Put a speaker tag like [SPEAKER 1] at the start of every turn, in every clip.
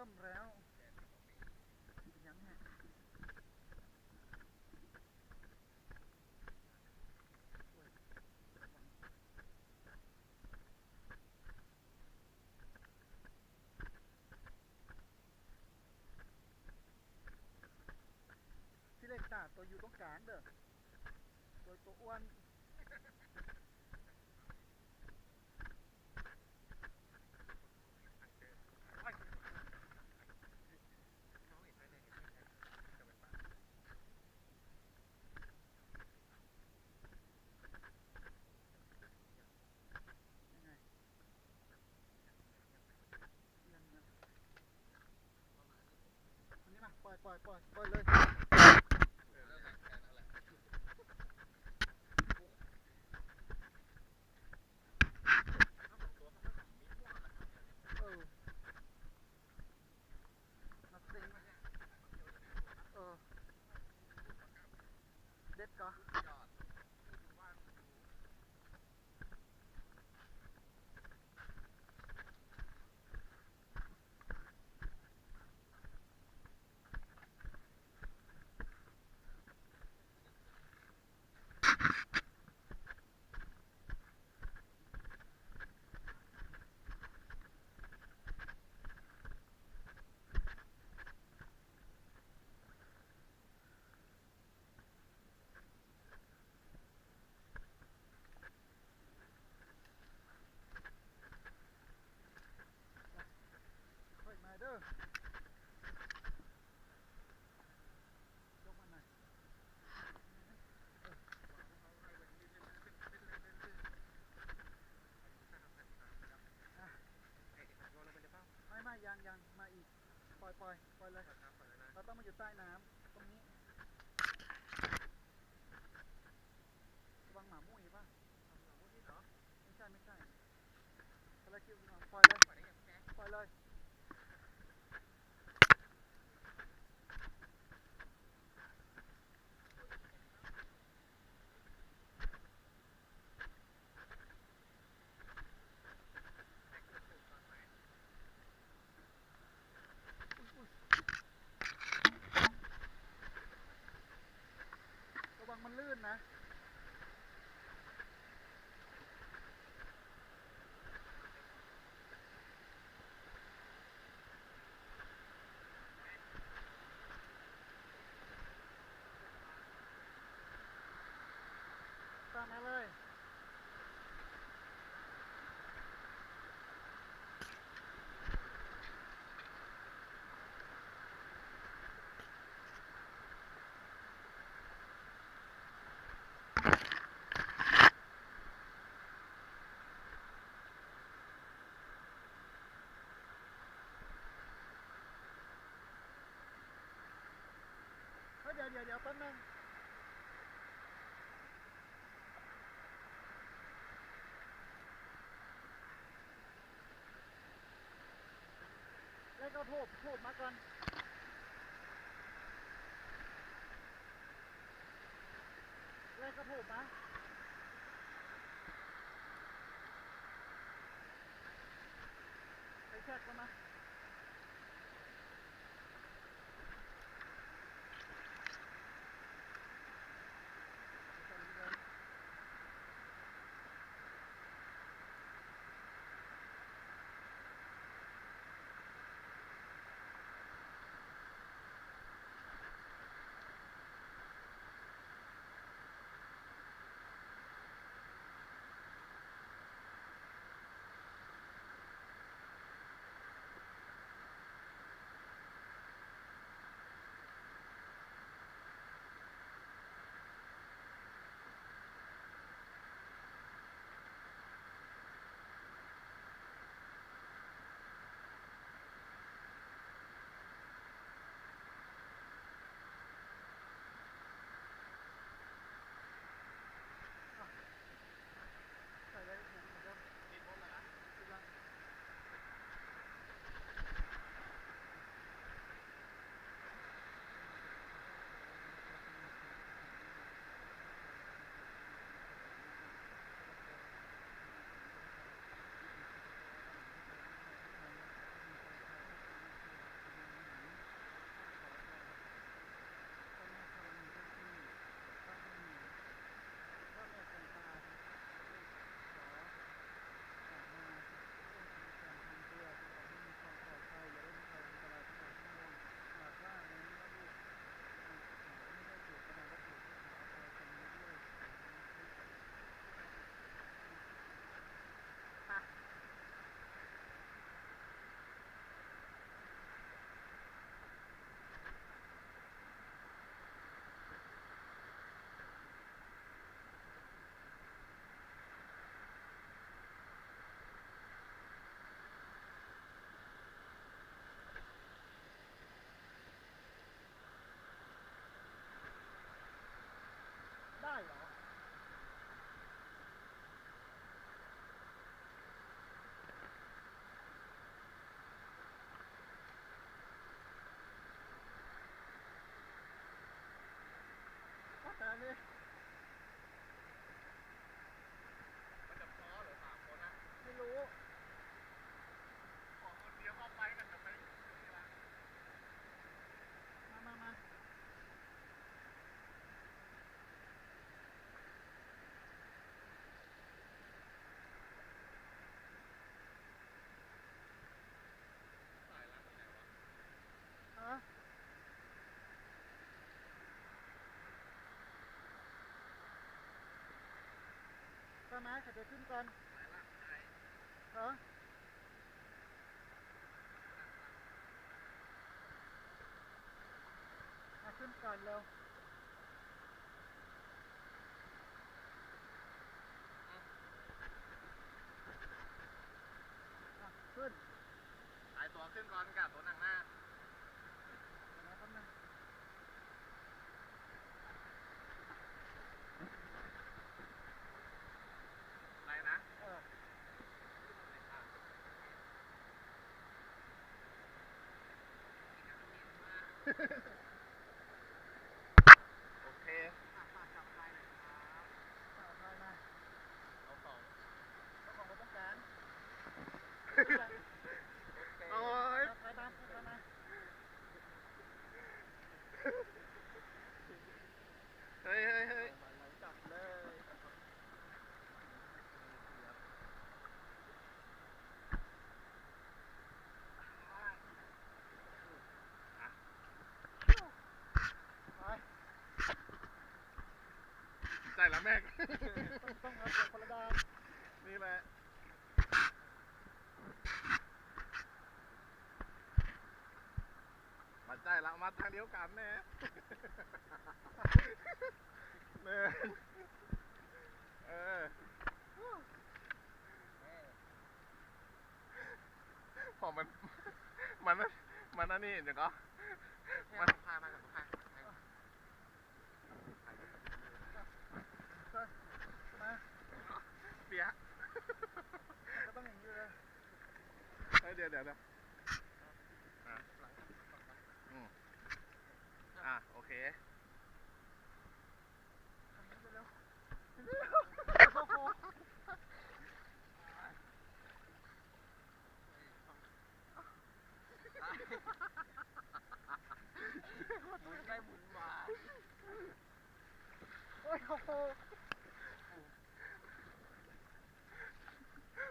[SPEAKER 1] มแล้วเป็นยังไงที่เล็กตาตัวอยู่ตรงกลางเด้อตัวอ้วนยังไงยังไงอันนี้มาปล่อยเลยเออนักเซ็งเออเด็ดก็ค่อยมาเด้อยกมาหน่อยอ่ะไม่ยังมาอีกปล่อยเลยเราต้องมาอยู่ใต้น้ำตรงนี้ระวังหมามุ้ยป่ะไม่ใช่อะไรคิวปล่อยเลยระวังมันลื่นนะตามมาเลยเฮ้ยเดี๋ยวแป๊บนึงแล้วก็ทูบมาก่อนแล้วก็ทูบมาไปแช็กกันมา มาเดี๋ยวขึ้นก่อนเหรอมาขึ้นก่อนเร็วขึ้น
[SPEAKER 2] ไอตัวขึ้นก่อนกับตัวหนังหน้า
[SPEAKER 1] นะครับนะ
[SPEAKER 2] อะไรนะ โอเค
[SPEAKER 1] จับไปหน่อยครับจับไปนะ
[SPEAKER 2] เอาของ
[SPEAKER 1] เจ้าของรถต้องการ
[SPEAKER 2] โอ้ย
[SPEAKER 1] ไปตามไปมา
[SPEAKER 2] เฮ้ยเฮ้ยเฮ้ย
[SPEAKER 1] จับเลย
[SPEAKER 2] ใจละแม่ง
[SPEAKER 1] ต้องเอาคนละด้าน
[SPEAKER 2] นี่แหละ มาใจละมาทางเดียวกันแน่เน่เออพอมันอันนี้เดี๋ยวก็มันพามากับพา
[SPEAKER 1] มา
[SPEAKER 2] เปีย
[SPEAKER 1] ก็ต้องอย่างนี้เลย
[SPEAKER 2] เฮ้ยเดี๋ยวอ่ะโอเค
[SPEAKER 1] ทำนี้เร็วโอ้โหได้หมุนมาโอ้ยโอ้โห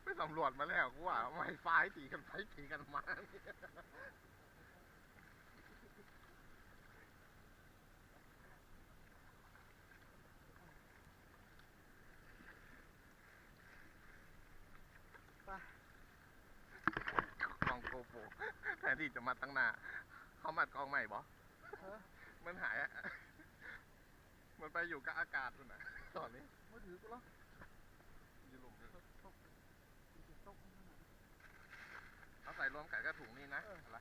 [SPEAKER 2] ไปสำรวจมาแล้วกูว่าไม่ไฟตีกันไปตีกันมากองโกโปแทนที่จะมาตั้งหน้าเขามัดกองใหม่บอมันหายอะมันไปอยู่กับอากาศนู่นน่ะตอนนี้
[SPEAKER 1] มือถือกูเหรอ
[SPEAKER 2] อยู่หลุมนี่เอาใส่รวมกันก็ถุงนี่นะอะไร